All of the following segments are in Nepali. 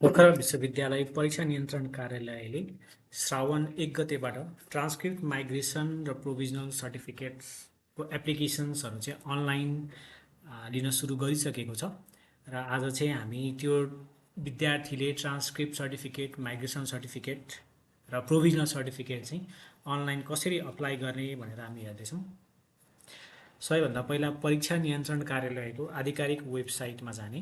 पोखरा विश्वविद्यालय परीक्षा नियन्त्रण कार्यालयले श्रावण 1 गतेबाट ट्रान्सक्रिप्ट माइग्रेसन र प्रोभिजनल सर्टिफिकेट्सको एप्लिकेसन्सहरू चाहिँ अनलाइन लिन सुरु गरिसकेको छ र आज चाहिँ हामी त्यो विद्यार्थीले ट्रान्सक्रिप्ट सर्टिफिकेट, माइग्रेसन सर्टिफिकेट र प्रोभिजनल सर्टिफिकेट चाहिँ अनलाइन कसरी अप्लाई गर्ने भनेर हामी हेर्दैछौँ। सबैभन्दा पहिला परीक्षा नियन्त्रण कार्यालयको आधिकारिक वेबसाइटमा जाने,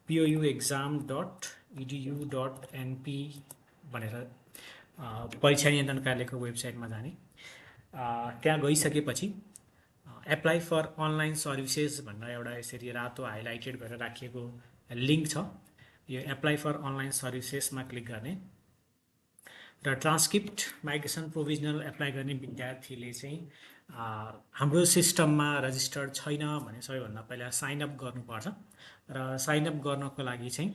pouexam.edu.np भनेर परीक्षा नियन्त्रण कार्यालयको वेबसाइटमा जाने। त्यहाँ गइसकेपछि एप्लाई फर अनलाइन सर्भिसेस भनेर एउटा यसरी रातो हाइलाइटेड गरेर राखिएको लिङ्क छ। यो एप्लाई फर अनलाइन सर्भिसेसमा क्लिक गर्ने र ट्रान्सक्रिप्ट माइग्रेसन प्रोभिजनल एप्लाई गर्ने विद्यार्थीले चाहिँ हाम्रो सिस्टममा रजिस्टर्ड छैन भने सबैभन्दा पहिला साइन अप गर्नुपर्छ र साइन अप गर्नको लागि चाहिँ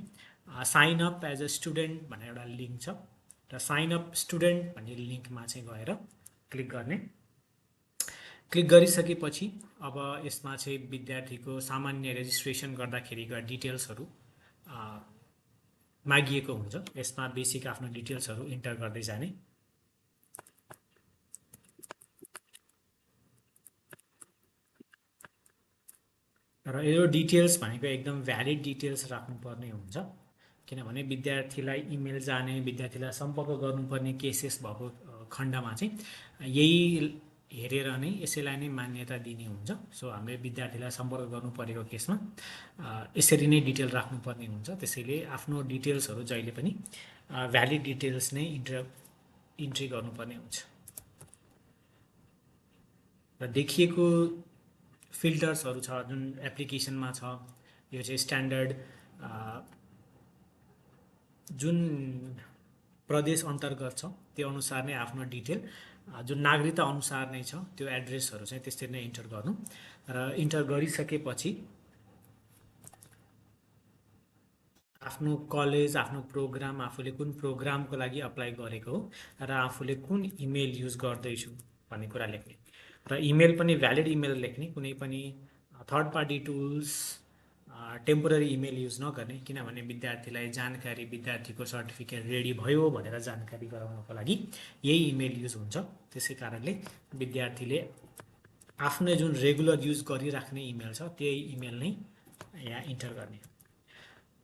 sign up as a student भनेर एउटा लिङ्क छ र साइन अप स्टुडेन्ट भन्ने लिङ्कमा चाहिँ गएर क्लिक गर्ने। क्लिक गरिसकेपछि अब यसमा चाहिँ विद्यार्थीको सामान्य रेजिस्ट्रेसन गर्दाखेरिका डिटेल्सहरू मागिएको हुन्छ। यसमा बेसिक आफ्नो डिटेल्सहरू इन्टर गर्दै जाने। र यो डिटेल्स भनेको एकदम भ्यालिड डिटेल्स राख्नुपर्ने हुन्छ, किनभने विद्यार्थीलाई इमेल जाने, विद्यार्थीलाई सम्पर्क गर्नुपर्ने केसेस भएको खण्डमा चाहिँ यही हेरेर नै यसैलाई नै मान्यता दिने हुन्छ। सो हामीले विद्यार्थीलाई सम्पर्क गर्नु परेको केसमा यसरी नै डिटेल राख्नुपर्ने हुन्छ। त्यसैले आफ्नो डिटेल्सहरू जहिले पनि भ्यालिड डिटेल्स नै इन्ट्री गर्नुपर्ने हुन्छ। र देखिएको फिल्टर्सहरू छ जुन एप्लिकेसनमा छ, यो चाहिँ स्ट्यान्डर्ड जुन प्रदेश अन्तर्गत छ त्यो अनुसार नै आफ्नो डिटेल जुन नागरिकता अनुसार नै छ त्यो एड्रेसहरू चाहिँ त्यसरी नै इन्टर गर्नु र इन्टर गरिसकेपछि आफ्नो कलेज, आफ्नो प्रोग्राम, आफूले कुन प्रोग्रामको लागि अप्लाई गरेको हो र आफूले कुन इमेल युज गर्दैछु भन्ने कुरा लेख्ने र इमेल पनि भ्यालिड इमेल लेख्ने, कुनै पनि third party tools, temporary email use नगर्ने, किनभने विद्यार्थीलाई जानकारी, विद्यार्थीको सर्टिफिकेट रेडी भयो भनेर जानकारी गराउनको लागि यही इमेल युज हुन्छ। त्यसै कारणले विद्यार्थीले आफ्नो जुन रेगुलर युज गरिराख्ने इमेल छ त्यही इमेल नै यहाँ इन्टर गर्ने।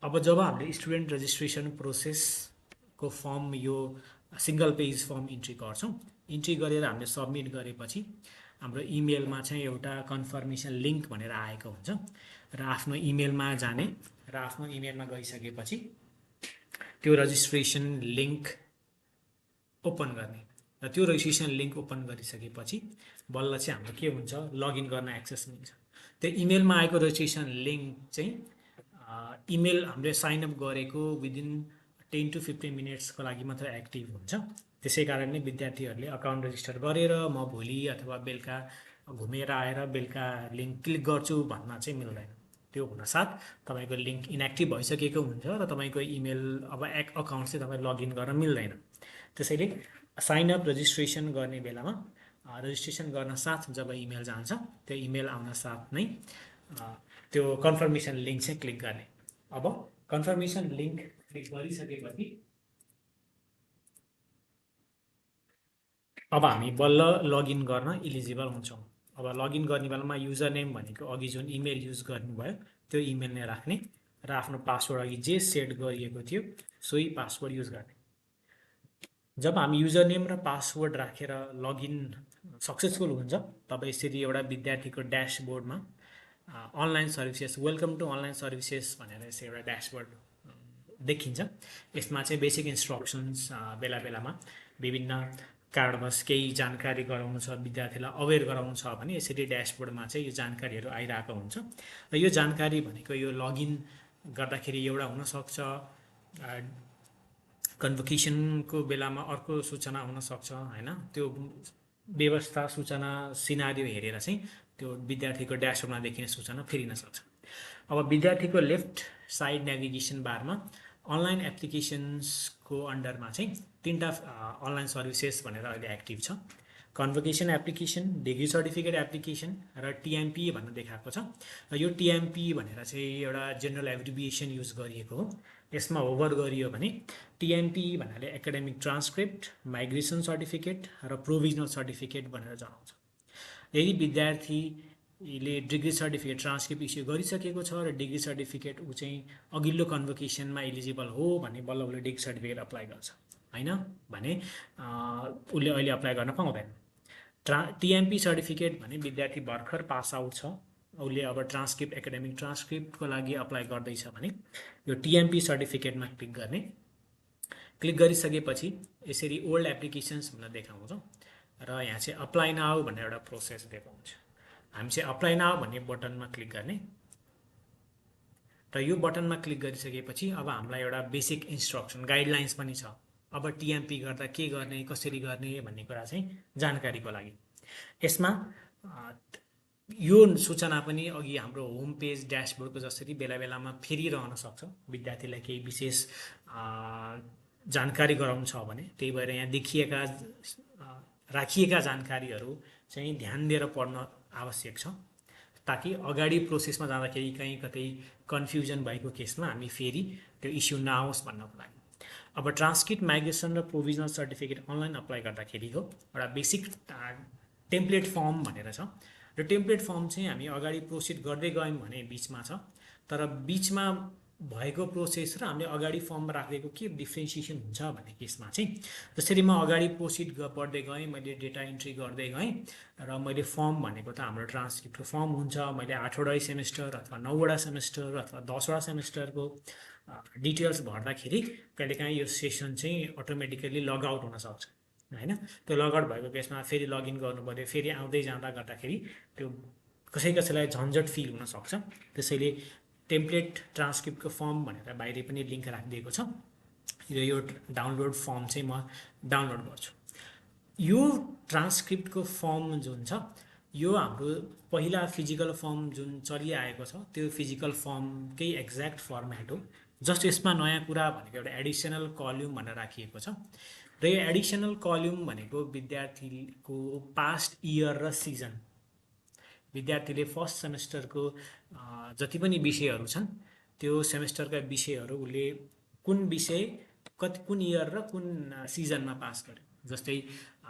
अब जब हामीले स्टुडेन्ट रेजिस्ट्रेसन प्रोसेसको फर्म, यो सिङ्गल पेज फर्म इन्ट्री गर्छौँ, इन्ट्री गरेर हामीले सबमिट गरेपछि हाम्रो इमेलमा चाहिँ एउटा कन्फर्मेसन लिङ्क भनेर आएको हुन्छ र आफ्नो इमेलमा जाने र आफ्नो इमेलमा गइसकेपछि त्यो रजिस्ट्रेसन लिङ्क ओपन गर्ने र त्यो रजिस्ट्रेसन लिङ्क ओपन गरिसकेपछि बल्ल चाहिँ हाम्रो के हुन्छ, लगइन गर्न एक्सेस मिल्छ। त्यो इमेलमा आएको रजिस्ट्रेसन लिङ्क चाहिँ इमेल हामीले साइन अप गरेको विदिन 10 to 15 मिनट्सको लागि मात्र एक्टिभ हुन्छ। त्यसै कारणले विद्यार्थीहरूले अकाउन्ट रेजिस्टर गरेर म भोलि अथवा बेलुका घुमेर आएर बेलुका लिङ्क क्लिक गर्छु भन्न चाहिँ मिल्दैन। त्यो हुनसाथ तपाईँको लिङ्क इनएक्टिभ भइसकेको हुन्छ र तपाईँको इमेल अब अकाउन्ट चाहिँ तपाईँ लगइन गर्न मिल्दैन। त्यसैले साइन अप रेजिस्ट्रेसन गर्ने बेलामा रेजिस्ट्रेसन गर्न साथ जब इमेल जान्छ त्यो इमेल आउन साथ नै त्यो कन्फर्मेसन लिङ्क चाहिँ क्लिक गर्ने। अब कन्फर्मेसन लिङ्क क्लिक गरिसकेपछि अब हामी बल्ल लगइन गर्न इलिजिबल हुन्छौँ। अब लगइन गर्ने बेलामा युजर नेम भनेको अघि जुन इमेल युज गर्नुभयो त्यो इमेल नै राख्ने र आफ्नो पासवर्ड अघि जे सेट गरिएको थियो सोही पासवर्ड युज गर्ने। जब हामी युजर नेम र पासवर्ड राखेर लगइन सक्सेसफुल हुन्छ तब यसरी एउटा विद्यार्थीको ड्यासबोर्डमा online services, welcome to online services भनेर यसरी एउटा ड्यासबोर्ड देखिन्छ। यसमा चाहिँ बेसिक इन्स्ट्रक्सन्स, बेला बेलामा विभिन्न कारणवश केही जानकारी गराउनु छ, विद्यार्थीलाई अवेर गराउनु छ भने यसरी ड्यासबोर्डमा चाहिँ यो जानकारीहरू आइरहेको हुन्छ र यो जानकारी भनेको यो लगइन गर्दाखेरि एउटा हुनसक्छ, कन्भोकेसनको बेलामा अर्को सूचना हुनसक्छ होइन। त्यो व्यवस्था, सूचना, सिनारियो हेरेर चाहिँ त्यो विद्यार्थीको ड्यासबोर्डमा देखिने सूचना फेरिन सक्छ। अब विद्यार्थीको लेफ्ट साइड नेभिगेसन बारमा अनलाइन एप्लिकेसन्सको अन्डरमा चाहिँ 3टा अनलाइन सर्भिसेस भनेर अहिले एक्टिभ छ। Convocation application, degree certificate application र टिएमपी भनेर देखाएको छ। र यो टिएमपी भनेर चाहिँ एउटा जेनरल एब्रिभिएसन युज गरिएको हो। यसमा होभर गरियो भने टिएमपी भन्नाले एकाडेमिक ट्रान्सक्रिप्ट, माइग्रेसन सर्टिफिकेट र प्रोभिजनल सर्टिफिकेट भनेर जनाउँछ। यदि विद्यार्थीले डिग्री सर्टिफिकेट ट्रान्सक्रिप्ट इस्यु गरिसकेको छ र डिग्री सर्टिफिकेट ऊ चाहिँ अघिल्लो कन्भोकेसनमा इलिजिबल हो भने बल्ल उसले डिग्री सर्टिफिकेट अप्लाई गर्छ, होइन भने उसले अहिले अप्लाई गर्न पाउँदैन। टिएमपी सर्टिफिकेट भने विद्यार्थी भर्खर पास आउट छ, उसले अब ट्रान्सक्रिप्ट एकाडेमिक ट्रान्सक्रिप्टको लागि अप्लाई गर्दैछ भने यो टिएमपी सर्टिफिकेटमा क्लिक गर्ने। क्लिक गरिसकेपछि यसरी ओल्ड एप्लिकेसन्स भनेर देखाउँछ र यहाँ चाहिँ अप्लाई नाउ भन्ने एउटा प्रोसेस दिएको हुन्छ। हामी चाहिँ अप्लाई नाउ भन्ने बटनमा क्लिक गर्ने र यो बटनमा क्लिक गरिसकेपछि अब हामीलाई एउटा बेसिक इन्स्ट्रक्सन गाइडलाइन्स पनि छ। अब टिएमपी गर्दा के गर्ने, कसरी गर्ने भन्ने कुरा चाहिँ जानकारीको लागि। यसमा यो सूचना पनि अघि हाम्रो होम पेज ड्यासबोर्डको जसरी बेला बेलामा फेरिरहन सक्छ। विद्यार्थीलाई केही विशेष जानकारी गराउनु छ भने त्यही भएर यहाँ देखिएका राखिएका जानकारीहरू चाहिँ ध्यान दिएर पढ्न आवश्यक छ, ताकि अगाडि प्रोसेसमा जाँदाखेरि कहीँ कतै कन्फ्युजन भएको केसमा हामी फेरि त्यो इस्यु नआओस् भन्नको लागि। अब ट्रान्सक्रिप्ट, माइग्रेसन र प्रोभिजनल सर्टिफिकेट अनलाइन अप्लाई गर्दाखेरिको एउटा बेसिक टेम्प्लेट फर्म भनेर छ। र टेम्प्लेट फर्म चाहिँ हामी अगाडि प्रोसिड गर्दै गयौँ भने बिचमा छ, तर बिचमा भएको प्रोसेस र हामीले अगाडि फर्ममा राखिदिएको के डिफ्रेन्सिएसन हुन्छ भन्ने केसमा चाहिँ जसरी म अगाडि प्रोसिड पढ्दै गएँ, मैले डेटा इन्ट्री गर्दै गएँ र मैले फर्म भनेको त हाम्रो ट्रान्सक्रिप्टको फर्म हुन्छ। मैले 8वटा सेमेस्टर अथवा 9वटा सेमेस्टर अथवा 10वटा सेमेस्टरको डिटेल्स भर्दाखेरि कहिलेकाहीँ यो सेसन चाहिँ अटोमेटिकली लग आउट हुनसक्छ, होइन। त्यो लगआउट भएको केसमा फेरि लगइन गर्नु पऱ्यो, फेरि आउँदै जाँदा गर्दाखेरि त्यो कसैलाई झन्झट फिल हुनसक्छ। त्यसैले टेम्प्लेट ट्रान्सक्रिप्टको फर्म भनेर बाहिर पनि लिङ्क राखिदिएको छ। यो डाउनलोड फर्म चाहिँ म डाउनलोड गर्छु। यो ट्रान्सक्रिप्टको फर्म जुन छ यो हाम्रो पहिला फिजिकल फर्म जुन चलिआएको छ त्यो फिजिकल फर्मकै एक्ज्याक्ट फर्मेट हो। जस्ट यसमा नयाँ कुरा भनेको एउटा एडिसनल कल्युम भनेर राखिएको छ र यो एडिसनल कल्युम भनेको विद्यार्थीको पास्ट इयर र सिजन, विद्यार्थीले फर्स्ट सेमेस्टरको जति पनि विषयहरू छन् त्यो सेमेस्टरका विषयहरू उसले कुन विषय कुन इयर र कुन सिजनमा पास गर्यो। जस्तै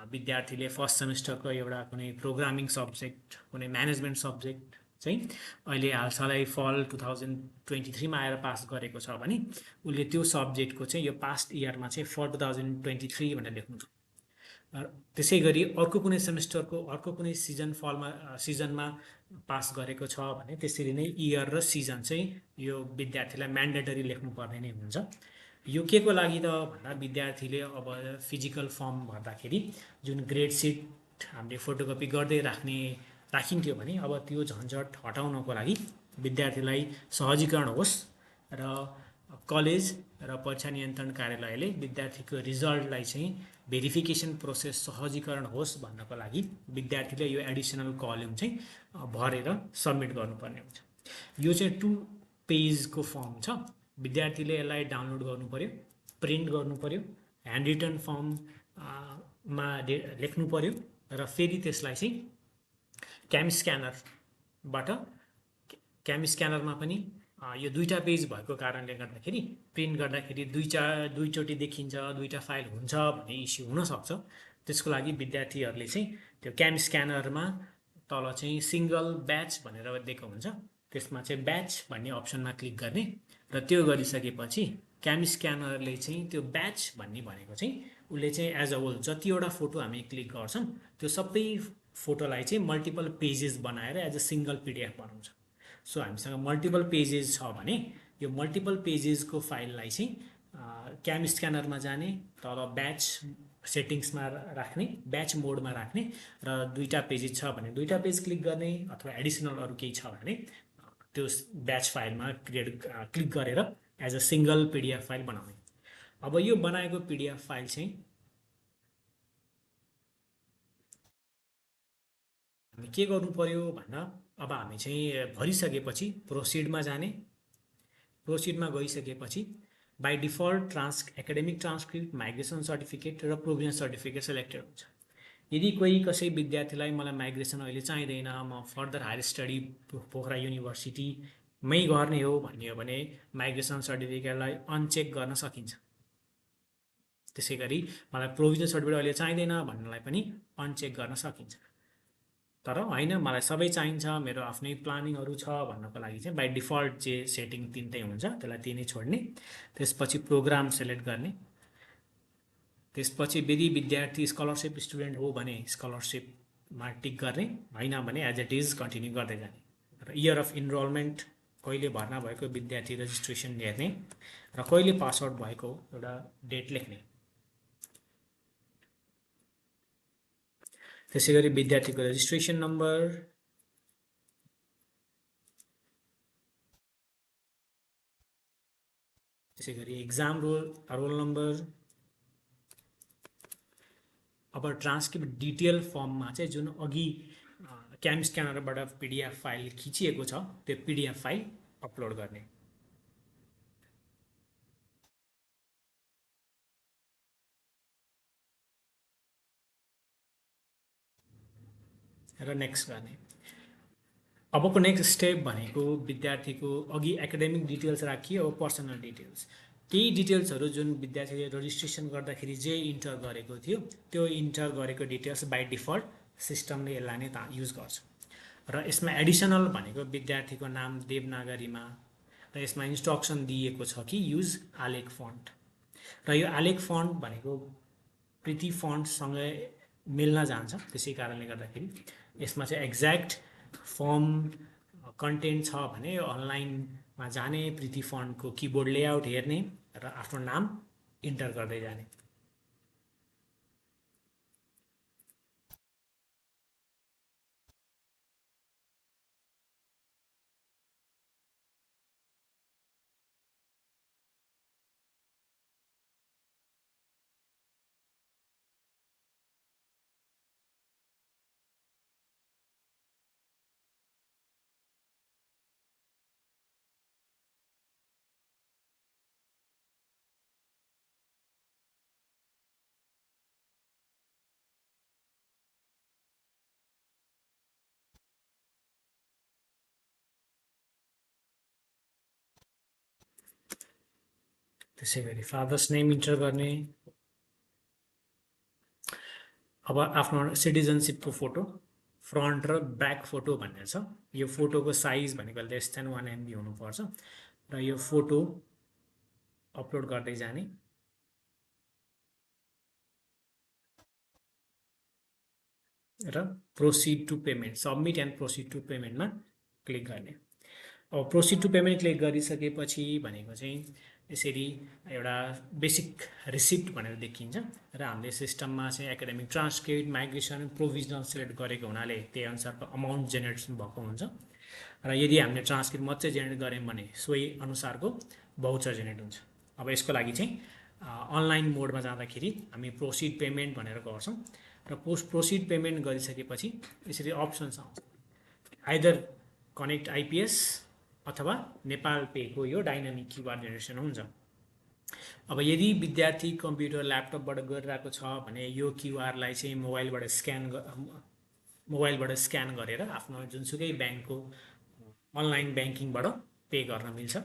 विद्यार्थीले फर्स्ट सेमेस्टरको एउटा कुनै प्रोग्रामिङ सब्जेक्ट, कुनै म्यानेजमेन्ट सब्जेक्ट चाहिँ अहिले हालसालै फल 2023मा आएर पास गरेको छ भने उसले त्यो सब्जेक्टको चाहिँ यो पास्ट इयरमा चाहिँ फर 2023 भनेर लेख्नु छ। त्यसै गरी अर्को कुनै सेमेस्टरको अर्को कुनै सिजनमा पास गरेको छ भने त्यसरी नै इयर र सिजन चाहिँ यो विद्यार्थीलाई म्यान्डेटरी लेख्नुपर्ने नै हुन्छ। यो के को लागि त भन्दा विद्यार्थीले अब फिजिकल फर्म भर्दाखेरि जुन ग्रेड सिट हामीले फोटोकपी गर्दै राखिन्थ्यो भने अब त्यो झन्झट हटाउनको लागि विद्यार्थीलाई सहजीकरण होस् र कलेज र परीक्षा नियन्त्रण कार्यालयले विद्यार्थीको रिजल्टलाई चाहिँ भेरिफिकेसन प्रोसेस सहजीकरण होस् भन्नको लागि विद्यार्थीले यो एडिसनल कलम चाहिँ भरेर सबमिट गर्नुपर्ने हुन्छ। यो चाहिँ 2 पेजको फर्म छ। विद्यार्थीले यसलाई डाउनलोड गर्नु पर्यो, प्रिन्ट गर्नु पर्यो, ह्यान्ड रिटन फर्ममा लेख्नु पर्यो र फेरि त्यसलाई चाहिँ क्याम स्क्यानरमा पनि यो 2टा पेज भएको कारणले गर्दाखेरि प्रिन्ट गर्दाखेरि दुईचोटि देखिन्छ, 2टा फाइल हुन्छ भन्ने इस्यु हुनसक्छ। त्यसको लागि विद्यार्थीहरूले चाहिँ त्यो क्याम स्क्यानरमा तल चाहिँ सिङ्गल ब्याच भनेर दिएको हुन्छ, त्यसमा चाहिँ ब्याच भन्ने अप्सनमा क्लिक गर्ने र त्यो गरिसकेपछि क्याम स्क्यानरले चाहिँ त्यो ब्याच भन्ने भनेको चाहिँ उसले चाहिँ एज अ होल जतिवटा फोटो हामी क्लिक गर्छौँ त्यो सबै फोटोलाई चाहिँ मल्टिपल पेजेस बनाएर एज अ सिङ्गल पिडिएफ बनाउँछ। सो हामीसँग मल्टिपल पेजेस छ भने यो मल्टिपल पेजेसको फाइललाई चाहिँ क्याम स्क्यानरमा जाने, तल ब्याच सेटिङ्समा राख्ने, ब्याच मोडमा राख्ने र 2टा पेजेस छ भने 2टा पेज क्लिक गर्ने अथवा एडिसनल अरू केही छ भने त्यो ब्याच फाइलमा क्लिक गरेर as a single PDF file बनाउने। अब यो बनाएको पिडिएफ फाइल चाहिँ हामी के गर्नु पर्यो भन्दा अब हामी चाहिँ भरिसकेपछि प्रोसिडमा जाने, प्रोसिडमा गइसकेपछि by default academic transcript, migration certificate र प्रोभिजनल सर्टिफिकेट सेलेक्टेड हुन्छ। यदि कोही कसै विद्यार्थीलाई मलाई माइग्रेसन अहिले चाहिँदैन, म फर्दर हायर स्टडी पोखरा युनिभर्सिटीमै गर्ने हो भन्ने हो भने माइग्रेसन सर्टिफिकेटलाई अनचेक गर्न सकिन्छ। त्यसै गरी मलाई प्रोभिजनल सर्टिफिकेट अहिले चाहिँदैन भन्नलाई पनि अनचेक गर्न सकिन्छ। तर होइन मलाई सबै चाहिन्छ, मेरो आफ्नै प्लानिङहरू छ भन्नको लागि चाहिँ बाई डिफल्ट जे सेटिङ तिनटै हुन्छ त्यसलाई तिनै छोड्ने। त्यसपछि प्रोग्राम सेलेक्ट गर्ने। त्यसपछि यदि विद्यार्थी स्कलरसिप स्टुडेन्ट हो भने स्कलरसिपमा टिक गर्ने, होइन भने एज इट इज कन्टिन्यू गर्दै जाने। र इयर अफ इनरोलमेन्ट कहिले भर्ना भएको विद्यार्थी रेजिस्ट्रेसन हेर्ने र कहिले पास आउट भएको एउटा डेट लेख्ने। त्यसै गरी विद्यार्थीको रेजिस्ट्रेसन नम्बर, त्यसै गरी एक्जाम रोल नम्बर। अब ट्रान्सक्रिप्ट डिटेल फर्ममा चाहिँ जुन अघि क्याम स्क्यानरबाट पिडिएफ फाइल खिचिएको छ त्यो पिडिएफ फाइल अपलोड गर्ने। र नेक्स्ट गर्ने। अबको नेक्स्ट स्टेप भनेको विद्यार्थीको अघि एकाडेमिक डिटेल्स राखियो, अब पर्सनल डिटेल्स। केही डिटेल्सहरू जुन विद्यार्थीले रजिस्ट्रेसन गर्दाखेरि जे इन्टर गरेको थियो त्यो इन्टर गरेको डिटेल्स बाई डिफल्ट सिस्टमले यसलाई नै युज गर्छ। र यसमा एडिसनल भनेको विद्यार्थीको नाम देवनागरीमा, र यसमा इन्स्ट्रक्सन दिएको छ कि युज आलेख फन्ट। र यो आलेख फन्ट भनेको प्रिटी फन्टसँगै मिल्न जान्छ, त्यसै कारणले गर्दाखेरि यसमा चाहिँ एक्ज्याक्ट फर्म कन्टेन्ट छ भने अनलाइनमा जाने, प्रिटी फन्टको किबोर्ड लेआउट हेर्ने र आफ्नो नाम इन्टर गर्दै जाने। त्यसै गरी फादर्स नेम इन्टर गर्ने। अब आफ्नो सिटिजनसिपको फोटो फ्रन्ट र ब्याक फोटो भन्ने छ। यो फोटोको साइज भनेको लेस देन 1 MB हुनुपर्छ र यो फोटो अपलोड गर्दै जाने। र proceed to payment, submit and proceed to पेमेन्टमा क्लिक गर्ने। अब प्रोसिड टु पेमेन्ट क्लिक गरिसकेपछि भनेको चाहिँ यसरी एउटा बेसिक रिसिप्ट भनेर देखिन्छ र हामीले सिस्टममा चाहिँ academic transcript migration provisional select गरेको हुनाले त्यही अनुसारको अमाउन्ट जेनेरेट भएको हुन्छ। र यदि हामीले ट्रान्सक्रिप्ट मात्रै जेनेरेट गऱ्यौँ भने सोही अनुसारको भाउचर जेनेरेट हुन्छ। अब यसको लागि चाहिँ अनलाइन मोडमा जाँदाखेरि हामी प्रोसिड पेमेन्ट भनेर गर्छौँ र प्रोसिड पेमेन्ट गरिसकेपछि यसरी अप्सन्स आउँछ, आइदर कनेक्ट आइपिएस अथवा नेपाल पेको यो डाइनामिक क्युआर जेनेरेसन हुन्छ। अब यदि विद्यार्थी कम्प्युटर ल्यापटपबाट गरिरहेको छ भने यो क्युआरलाई चाहिँ मोबाइलबाट स्क्यान गरेर आफ्नो जुनसुकै ब्याङ्कको अनलाइन ब्याङ्किङबाट पे गर्न मिल्छ।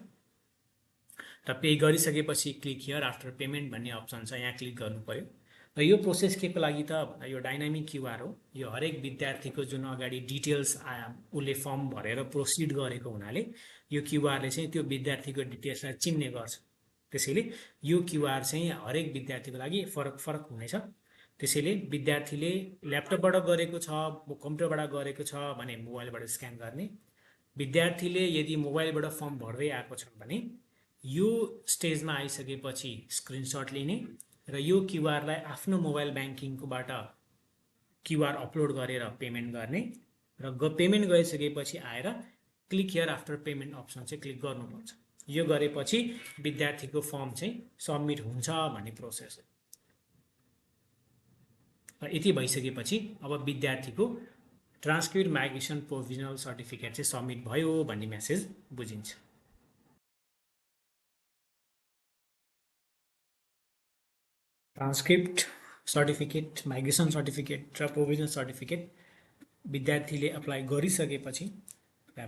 र पे गरिसकेपछि क्लिक हियर आफ्टर पेमेन्ट भन्ने अप्सन छ, यहाँ क्लिक गर्नु पर्यो। र यो प्रोसेस के को लागि त भन्दा यो डाइनामिक क्युआर हो। यो हरेक विद्यार्थीको जुन अगाडि डिटेल्स उसले फर्म भरेर प्रोसिड गरेको हुनाले यो क्युआरले चाहिँ त्यो विद्यार्थीको डिटेल्सलाई चिन्ने गर्छ। त्यसैले यो क्युआर चाहिँ हरेक विद्यार्थीको लागि फरक हुनेछ। त्यसैले विद्यार्थीले ल्यापटपबाट गरेको छ, कम्प्युटरबाट गरेको छ भने मोबाइलबाट स्क्यान गर्ने। विद्यार्थीले यदि मोबाइलबाट फर्म भर्दै आएको छ भने यो स्टेजमा आइसकेपछि स्क्रिनसट लिने र यो क्युआरलाई आफ्नो मोबाइल ब्याङ्किङकोबाट क्युआर अपलोड गरेर पेमेन्ट गर्ने र पेमेन्ट गरिसकेपछि आएर click here after payment option चाहिँ क्लिक गर्नुपर्छ। यो गरेपछि विद्यार्थीको फर्म चाहिँ सबमिट हुन्छ भन्ने प्रोसेस हो। र यति भइसकेपछि अब विद्यार्थीको ट्रान्सक्रिप्ट माइग्रेसन प्रोभिजनल सर्टिफिकेट चाहिँ सबमिट भयो भन्ने मेसेज बुझिन्छ। ट्रान्सक्रिप्ट सर्टिफिकेट, माइग्रेसन सर्टिफिकेट र प्रोभिजन सर्टिफिकेट विद्यार्थीले अप्लाई गरिसकेपछि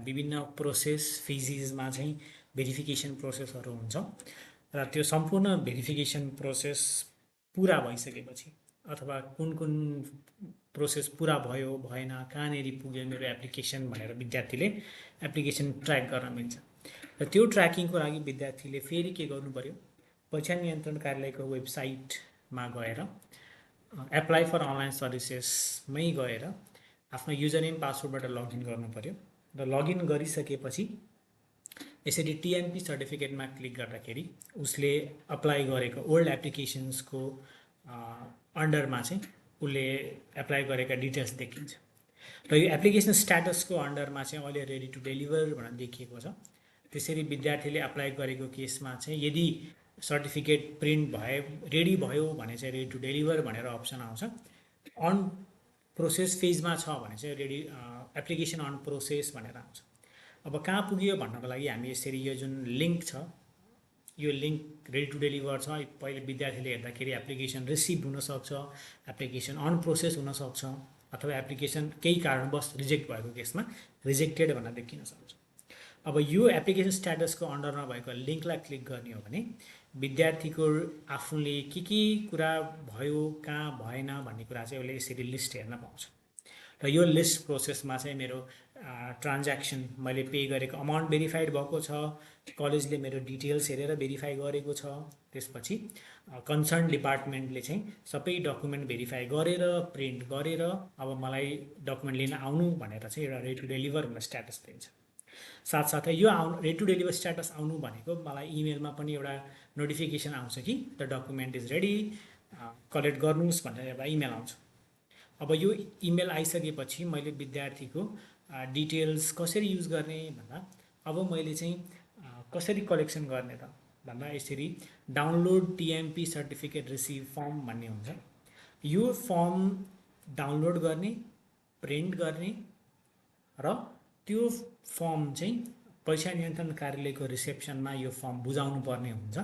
विभिन्न प्रोसेस फेजेसमा चाहिँ भेरिफिकेसन प्रोसेसहरू हुन्छ र त्यो सम्पूर्ण भेरिफिकेसन प्रोसेस पुरा भइसकेपछि अथवा कुन कुन प्रोसेस पुरा भयो भएन, कहाँनिर पुग्यो मेरो एप्लिकेसन भनेर विद्यार्थीले एप्लिकेसन ट्र्याक गर्न मिल्छ। र त्यो ट्र्याकिङको लागि विद्यार्थीले फेरि के गर्नु पर्यो, परीक्षा नियन्त्रण कार्यालयको वेबसाइटमा गएर एप्लाई फर अनलाइन सर्भिसेसमै गएर आफ्नो युजर नेम पासवर्डबाट लगइन गर्नु पर्यो र लगइन गरिसकेपछि यसरी टिएमपी सर्टिफिकेटमा क्लिक गर्दाखेरि उसले अप्लाई गरेको ओल्ड एप्लिकेसन्सको अन्डरमा चाहिँ उसले एप्लाई गरेका डिटेल्स देखिन्छ र यो एप्लिकेसन स्ट्याटसको अन्डरमा चाहिँ अहिले रेडी टु डेलिभर भनेर देखिएको छ। त्यसरी विद्यार्थीले अप्लाई गरेको केसमा चाहिँ यदि सर्टिफिकेट प्रिन्ट भए रेडी भयो भने चाहिँ रेडी टु डेलिभर भनेर अप्सन आउँछ। अन प्रोसेस फेजमा छ भने चाहिँ रेडी एप्लिकेसन अन प्रोसेस भनेर आउँछ। अब कहाँ पुग्यो भन्नको लागि हामी यसरी यो जुन लिङ्क छ, यो लिङ्क रेडी टु डेलिभर छ, पहिले विद्यार्थीले हेर्दाखेरि एप्लिकेसन रिसिभ हुनसक्छ, एप्लिकेसन अन प्रोसेस हुनसक्छ, अथवा एप्लिकेसन केही कारणवश रिजेक्ट भएको केसमा रिजेक्टेड भनेर देखिन सक्छ। अब यो एप्लिकेसन स्ट्याटसको अन्डरमा भएको लिङ्कलाई क्लिक गर्ने हो भने विद्यार्थीको आफूले के कुरा भयो, कहाँ भएन भन्ने कुरा चाहिँ उसले यसरी लिस्ट हेर्न पाउँछ। र यो लिस्ट प्रोसेसमा चाहिँ मेरो ट्रान्ज्याक्सन, मैले पे गरेको अमाउन्ट भेरिफाइड भएको छ, कलेजले मेरो डिटेल्स हेरेर भेरिफाई गरेको छ, त्यसपछि कन्सर्न डिपार्टमेन्टले चाहिँ सबै डकुमेन्ट भेरिफाई गरेर प्रिन्ट गरेर अब मलाई डकुमेन्ट लिन आउनु भनेर चाहिँ एउटा रेडी टु डेलिभर भनेर स्ट्याटस दिन्छ। साथसाथै यो रेडी टु डेलिभर स्ट्याटस आउनु भनेको मलाई इमेलमा पनि एउटा नोटिफिकेसन आउँछ कि the document is ready, collect गर्नुहोस् भनेर एउटा इमेल आउँछ। अब यो इमेल आइसकेपछि मैले विद्यार्थीको डिटेल्स कसरी युज गर्ने भन्दा अब मैले चाहिँ कसरी कलेक्सन गर्ने त भन्दा यसरी download TMP certificate receive form भन्ने हुन्छ। यो फर्म डाउनलोड गर्ने, प्रिन्ट गर्ने र त्यो फर्म चाहिँ परीक्षा नियन्त्रण कार्यालयको रिसेप्सनमा यो फर्म बुझाउनु पर्ने हुन्छ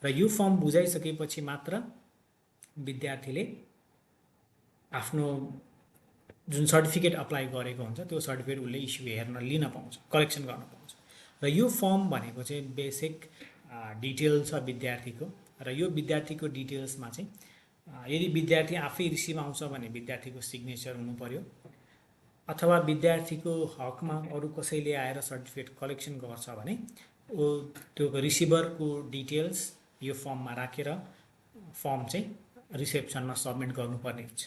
र यो फर्म बुझाइसकेपछि मात्र विद्यार्थीले आफ्नो जुन सर्टिफिकेट अप्लाई गरेको हुन्छ त्यो सर्टिफिकेट उसले इस्यु हेर्न लिन पाउँछ, कलेक्सन गर्न पाउँछ। र यो फर्म भनेको चाहिँ बेसिक डिटेल छ विद्यार्थीको, र यो विद्यार्थीको डिटेल्समा चाहिँ यदि विद्यार्थी आफै रिसिभ आउँछ भने विद्यार्थीको सिग्नेचर हुनु पर्यो, अथवा विद्यार्थीको हकमा अरू कसैले आएर सर्टिफिकेट कलेक्सन गर्छ भने त्यो रिसिभरको डिटेल्स यो फर्ममा राखेर फर्म चाहिँ रिसेप्सनमा सबमिट गर्नुपर्ने हुन्छ।